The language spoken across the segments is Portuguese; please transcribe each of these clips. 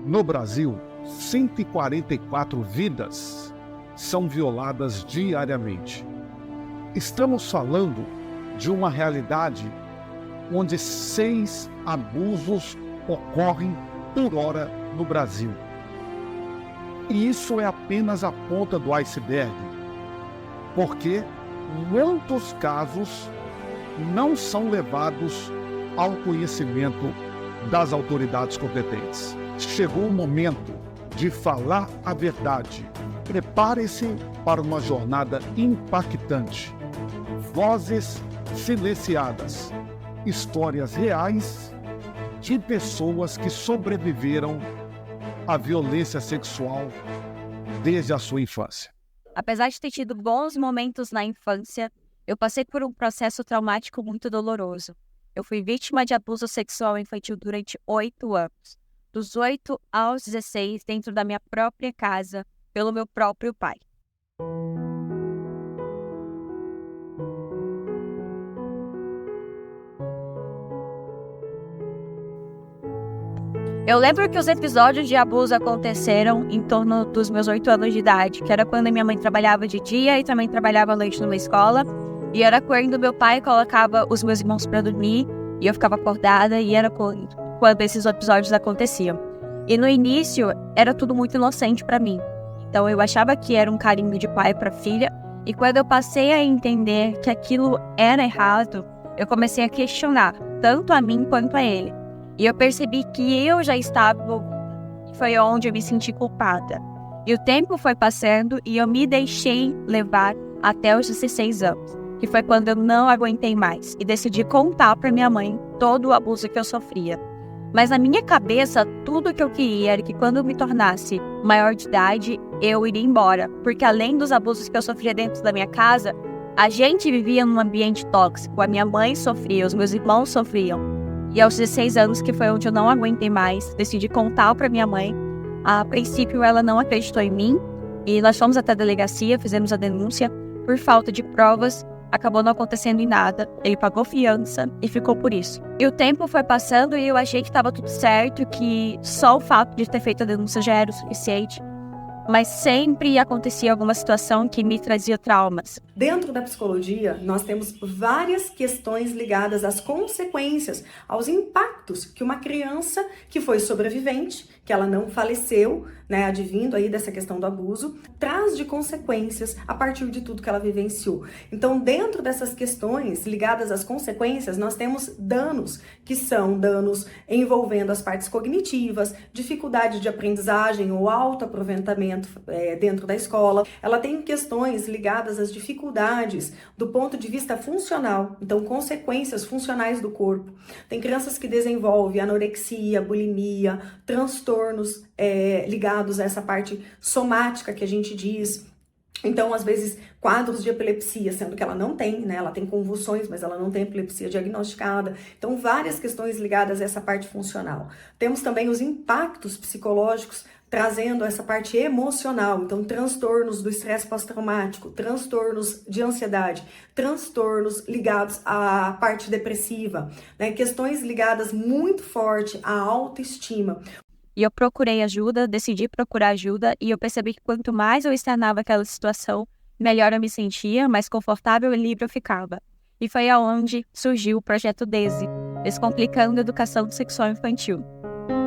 No Brasil, 144 vidas são violadas diariamente. Estamos falando de uma realidade onde 6 abusos ocorrem por hora no Brasil. E isso é apenas a ponta do iceberg, porque muitos casos não são levados ao conhecimento das autoridades competentes. Chegou o momento de falar a verdade. Prepare-se para uma jornada impactante. Vozes silenciadas. Histórias reais de pessoas que sobreviveram à violência sexual desde a sua infância. Apesar de ter tido bons momentos na infância, eu passei por um processo traumático muito doloroso. Eu fui vítima de abuso sexual infantil durante 8 anos. Dos 8 aos 16, dentro da minha própria casa, pelo meu próprio pai. Eu lembro que os episódios de abuso aconteceram em torno dos meus 8 anos de idade, que era quando minha mãe trabalhava de dia e também trabalhava à noite numa escola, e era quando meu pai colocava os meus irmãos para dormir, e eu ficava acordada, e era quando esses episódios aconteciam. E no início, era tudo muito inocente para mim. Então eu achava que era um carinho de pai para filha, e quando eu passei a entender que aquilo era errado, eu comecei a questionar, tanto a mim quanto a ele. E eu percebi que eu já estava, foi onde eu me senti culpada. E o tempo foi passando e eu me deixei levar até os 16 anos, que foi quando eu não aguentei mais e decidi contar para minha mãe todo o abuso que eu sofria. Mas na minha cabeça, tudo que eu queria era que quando eu me tornasse maior de idade, eu iria embora. Porque além dos abusos que eu sofria dentro da minha casa, a gente vivia num ambiente tóxico. A minha mãe sofria, os meus irmãos sofriam. E aos 16 anos, que foi onde eu não aguentei mais, decidi contar para minha mãe. A princípio, ela não acreditou em mim. E nós fomos até a delegacia, fizemos a denúncia. Por falta de provas, acabou não acontecendo em nada. Ele pagou fiança e ficou por isso. E o tempo foi passando e eu achei que estava tudo certo, que só o fato de ter feito a denúncia já era o suficiente. Mas sempre acontecia alguma situação que me trazia traumas. Dentro da psicologia, nós temos várias questões ligadas às consequências, aos impactos que uma criança que foi sobrevivente, que ela não faleceu, né, advindo aí dessa questão do abuso, traz de consequências a partir de tudo que ela vivenciou. Então, dentro dessas questões ligadas às consequências, nós temos danos, que são danos envolvendo as partes cognitivas, dificuldade de aprendizagem ou autoaproveitamento dentro da escola. Ela tem questões ligadas às dificuldades do ponto de vista funcional, então consequências funcionais do corpo. Tem crianças que desenvolvem anorexia, bulimia, transtornos ligados a essa parte somática que a gente diz. Então, às vezes, quadros de epilepsia, sendo que ela não tem, né? Ela tem convulsões, mas ela não tem epilepsia diagnosticada. Então, várias questões ligadas a essa parte funcional. Temos também os impactos psicológicos trazendo essa parte emocional, então transtornos do estresse pós-traumático, transtornos de ansiedade, transtornos ligados à parte depressiva, né? Questões ligadas muito forte à autoestima. E eu procurei ajuda, decidi procurar ajuda e eu percebi que quanto mais eu externava aquela situação, melhor eu me sentia, mais confortável e livre eu ficava. E foi aonde surgiu o projeto DESE, Descomplicando a Educação Sexual Infantil.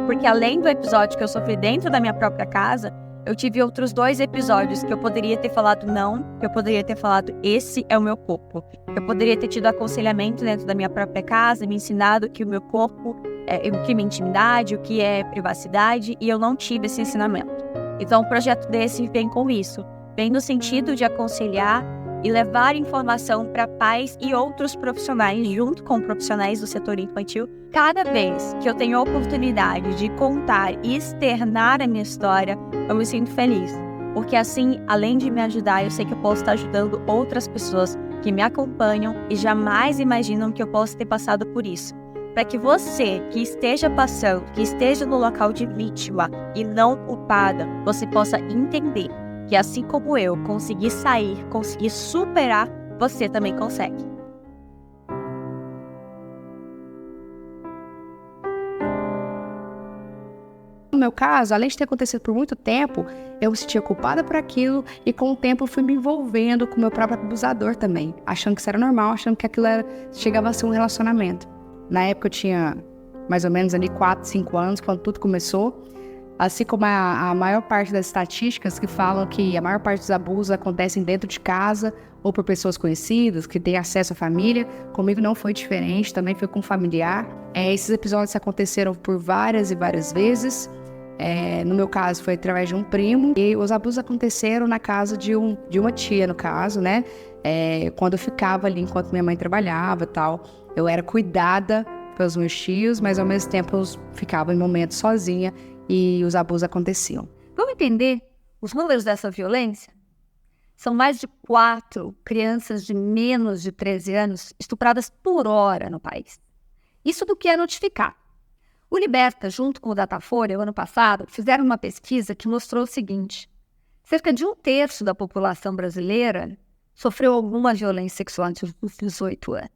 Porque além do episódio que eu sofri dentro da minha própria casa, eu tive outros 2 episódios que eu poderia ter falado não, que eu poderia ter falado esse é o meu corpo. Eu poderia ter tido aconselhamento dentro da minha própria casa, me ensinado que o meu corpo, o que é intimidade, o que é privacidade, e eu não tive esse ensinamento. Então o projeto desse vem com isso, vem no sentido de aconselhar e levar informação para pais e outros profissionais, junto com profissionais do setor infantil. Cada vez que eu tenho a oportunidade de contar e externar a minha história, eu me sinto feliz. Porque assim, além de me ajudar, eu sei que eu posso estar ajudando outras pessoas que me acompanham e jamais imaginam que eu possa ter passado por isso. Para que você que esteja passando, que esteja no local de vítima e não culpada, você possa entender que assim como eu consegui sair, consegui superar, você também consegue. No meu caso, além de ter acontecido por muito tempo, eu me sentia culpada por aquilo e com o tempo eu fui me envolvendo com o meu próprio abusador também, achando que isso era normal, achando que aquilo chegava a ser um relacionamento. Na época eu tinha mais ou menos ali 4, 5 anos, quando tudo começou. Assim como a maior parte das estatísticas que falam que a maior parte dos abusos acontecem dentro de casa ou por pessoas conhecidas, que têm acesso à família, comigo não foi diferente, também foi com um familiar. Esses episódios aconteceram por várias e várias vezes. No meu caso foi através de um primo, e os abusos aconteceram na casa de uma tia, no caso, né? Quando eu ficava ali enquanto minha mãe trabalhava e tal, eu era cuidada pelos meus tios, mas ao mesmo tempo eu ficava em momentos sozinha e os abusos aconteciam. Vamos entender os números dessa violência? São mais de 4 crianças de menos de 13 anos estupradas por hora no país. Isso do que é notificado. O Liberta, junto com o Datafolha, o ano passado, fizeram uma pesquisa que mostrou o seguinte: cerca de 1/3 da população brasileira sofreu alguma violência sexual antes dos 18 anos.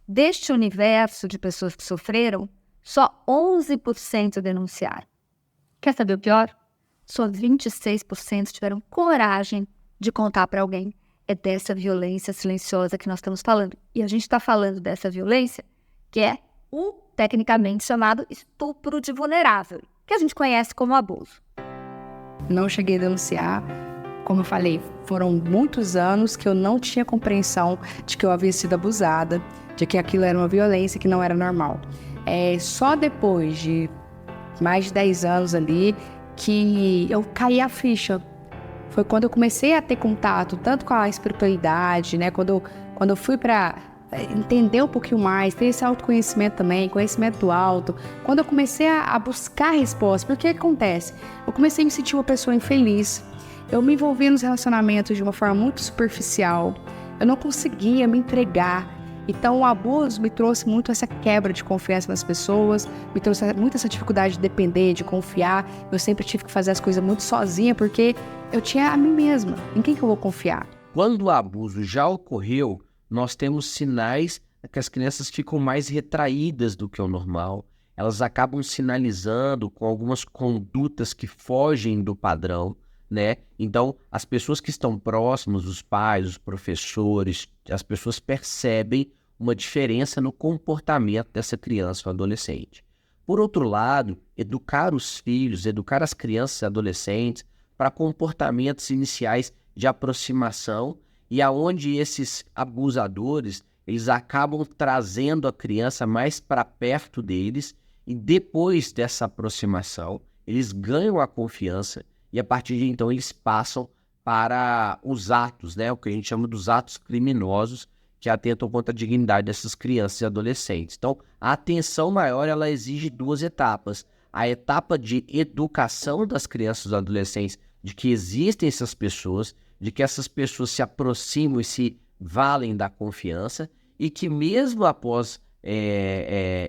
Deste universo de pessoas que sofreram, só 11% denunciaram. Quer saber o pior? Só 26% tiveram coragem de contar para alguém. É dessa violência silenciosa que nós estamos falando. E a gente está falando dessa violência que é o tecnicamente chamado estupro de vulnerável, que a gente conhece como abuso. Não cheguei a denunciar. Como eu falei, foram muitos anos que eu não tinha compreensão de que eu havia sido abusada, de que aquilo era uma violência que não era normal. Só depois de mais de 10 anos ali que eu caí a ficha. Foi quando eu comecei a ter contato tanto com a espiritualidade, né? Quando eu fui para entender um pouquinho mais, ter esse autoconhecimento também, conhecimento do alto. Quando eu comecei a buscar respostas, porque o que acontece? Eu comecei a me sentir uma pessoa infeliz. Eu me envolvi nos relacionamentos de uma forma muito superficial. Eu não conseguia me entregar. Então o abuso me trouxe muito essa quebra de confiança nas pessoas, me trouxe muito essa dificuldade de depender, de confiar. Eu sempre tive que fazer as coisas muito sozinha porque eu tinha a mim mesma. Em quem que eu vou confiar? Quando o abuso já ocorreu, nós temos sinais que as crianças ficam mais retraídas do que o normal. Elas acabam sinalizando com algumas condutas que fogem do padrão, né? Então, as pessoas que estão próximas, os pais, os professores, as pessoas percebem uma diferença no comportamento dessa criança ou adolescente. Por outro lado, educar os filhos, educar as crianças e adolescentes para comportamentos iniciais de aproximação e aonde esses abusadores, eles acabam trazendo a criança mais para perto deles e depois dessa aproximação, eles ganham a confiança e a partir de então eles passam para os atos, né? O que a gente chama dos atos criminosos que atentam contra a dignidade dessas crianças e adolescentes. Então, a atenção maior, ela exige 2 etapas. A etapa de educação das crianças e adolescentes, de que existem essas pessoas, de que essas pessoas se aproximam e se valem da confiança e que mesmo após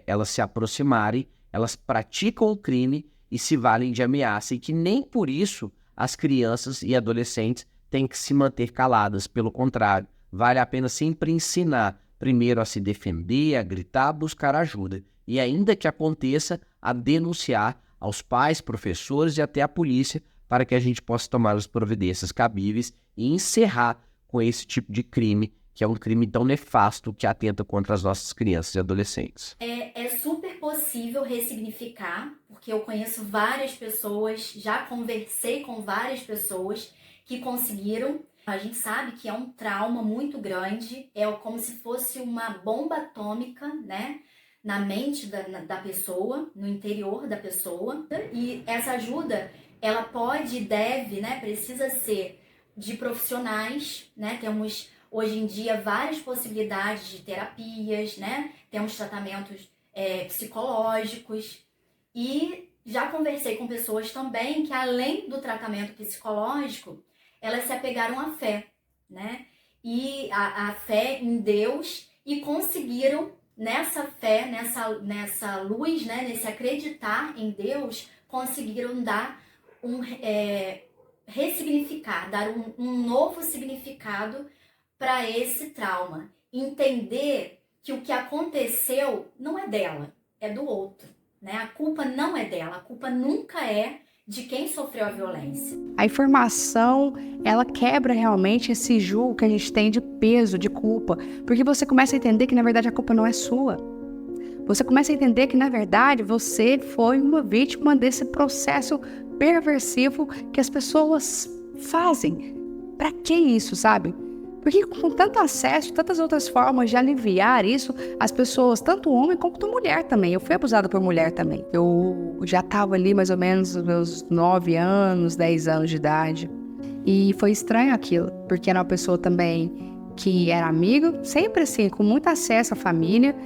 elas se aproximarem, elas praticam o crime e se valem de ameaça, e que nem por isso as crianças e adolescentes têm que se manter caladas. Pelo contrário, vale a pena sempre ensinar primeiro a se defender, a gritar, a buscar ajuda, e ainda que aconteça, a denunciar aos pais, professores e até a polícia, para que a gente possa tomar as providências cabíveis e encerrar com esse tipo de crime, que é um crime tão nefasto que atenta contra as nossas crianças e adolescentes. É super possível ressignificar, porque eu conheço várias pessoas, já conversei com várias pessoas que conseguiram. A gente sabe que é um trauma muito grande, é como se fosse uma bomba atômica, né? Na mente da pessoa, no interior da pessoa. E essa ajuda, ela pode e deve, né? Precisa ser de profissionais, né? Temos hoje em dia várias possibilidades de terapias, né? Temos tratamentos psicológicos e já conversei com pessoas também que além do tratamento psicológico, elas se apegaram à fé, né? E a fé em Deus e conseguiram nessa fé, nessa luz, né? Nesse acreditar em Deus, conseguiram dar ressignificar, dar um novo significado para esse trauma. Entender que o que aconteceu não é dela, é do outro, né? A culpa não é dela, a culpa nunca é de quem sofreu a violência. A informação, ela quebra realmente esse julgo que a gente tem de peso, de culpa, porque você começa a entender que, na verdade, a culpa não é sua. Você começa a entender que, na verdade, você foi uma vítima desse processo perversivo que as pessoas fazem. Pra que isso, sabe? Porque com tanto acesso, tantas outras formas de aliviar isso, as pessoas, tanto homem quanto mulher também. Eu fui abusada por mulher também. Eu já estava ali mais ou menos nos meus 9 anos, 10 anos de idade. E foi estranho aquilo, porque era uma pessoa também que era amiga, sempre assim, com muito acesso à família.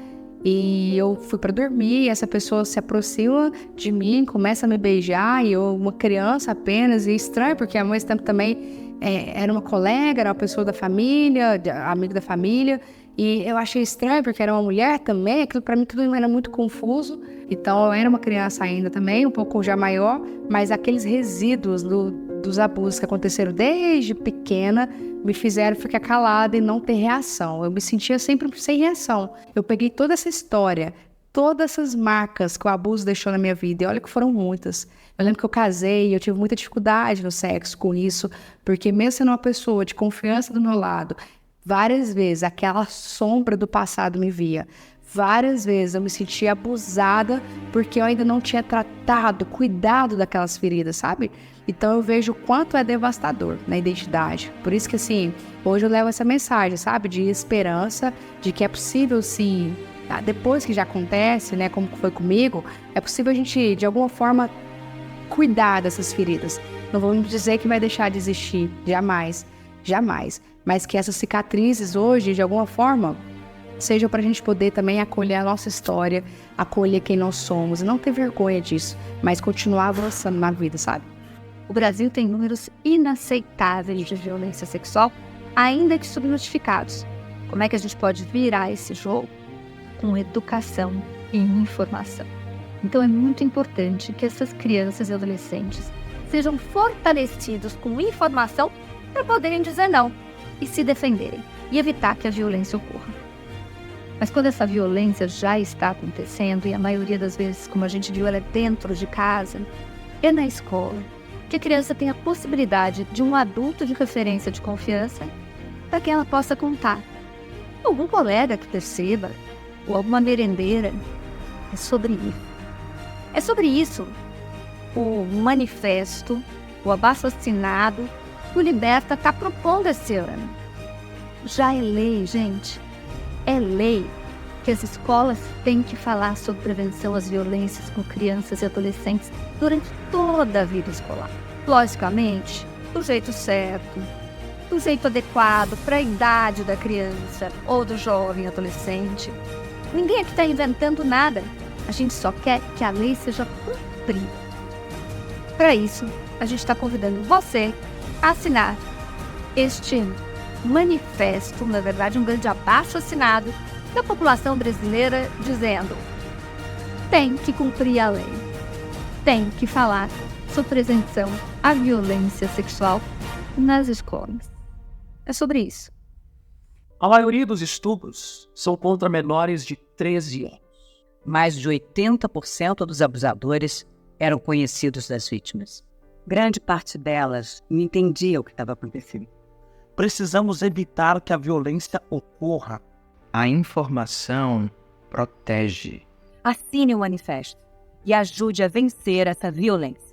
E eu fui pra dormir, e essa pessoa se aproxima de mim, começa a me beijar, e eu, uma criança apenas, e estranho, porque ao mesmo tempo também era uma colega, era uma pessoa da família, amiga da família, e eu achei estranho, porque era uma mulher também, aquilo pra mim tudo era muito confuso. Então eu era uma criança ainda também, um pouco já maior, mas aqueles resíduos dos abusos que aconteceram desde pequena me fizeram ficar calada e não ter reação. Eu me sentia sempre sem reação. Eu peguei toda essa história, todas essas marcas que o abuso deixou na minha vida, e olha que foram muitas. Eu lembro que eu casei e eu tive muita dificuldade no sexo com isso, porque mesmo sendo uma pessoa de confiança do meu lado, várias vezes aquela sombra do passado me via. Várias vezes eu me sentia abusada porque eu ainda não tinha tratado, cuidado daquelas feridas, sabe? Então eu vejo o quanto é devastador na identidade. Por isso que, assim, hoje eu levo essa mensagem, sabe? De esperança, de que é possível, sim, depois que já acontece, né, como foi comigo, é possível a gente, de alguma forma, cuidar dessas feridas. Não vamos dizer que vai deixar de existir, jamais, jamais. Mas que essas cicatrizes hoje, de alguma forma, sejam para a gente poder também acolher a nossa história, acolher quem nós somos, e não ter vergonha disso, mas continuar avançando na vida, sabe? O Brasil tem números inaceitáveis de violência sexual, ainda que subnotificados. Como é que a gente pode virar esse jogo? Com educação e informação. Então é muito importante que essas crianças e adolescentes sejam fortalecidos com informação para poderem dizer não e se defenderem e evitar que a violência ocorra. Mas quando essa violência já está acontecendo, e a maioria das vezes, como a gente viu, ela é dentro de casa, é na escola, que a criança tem a possibilidade de um adulto de referência de confiança para que ela possa contar. Algum colega que perceba, ou alguma merendeira. É sobre isso. É sobre isso o manifesto, o abaixo-assinado que o Liberta está propondo esse ano. Já é lei, gente. É lei que as escolas têm que falar sobre prevenção às violências com crianças e adolescentes durante toda a vida escolar. Logicamente, do jeito certo, do jeito adequado para a idade da criança ou do jovem adolescente. Ninguém aqui está inventando nada. A gente só quer que a lei seja cumprida. Para isso, a gente está convidando você a assinar este manifesto, na verdade, um grande abaixo-assinado da população brasileira, dizendo: tem que cumprir a lei, tem que falar sobre prevenção à violência sexual nas escolas. É sobre isso. A maioria dos estupros são contra menores de 13 anos. Mais de 80% dos abusadores eram conhecidos das vítimas. Grande parte delas não entendia o que estava acontecendo. Precisamos evitar que a violência ocorra. A informação protege. Assine o manifesto e ajude a vencer essa violência.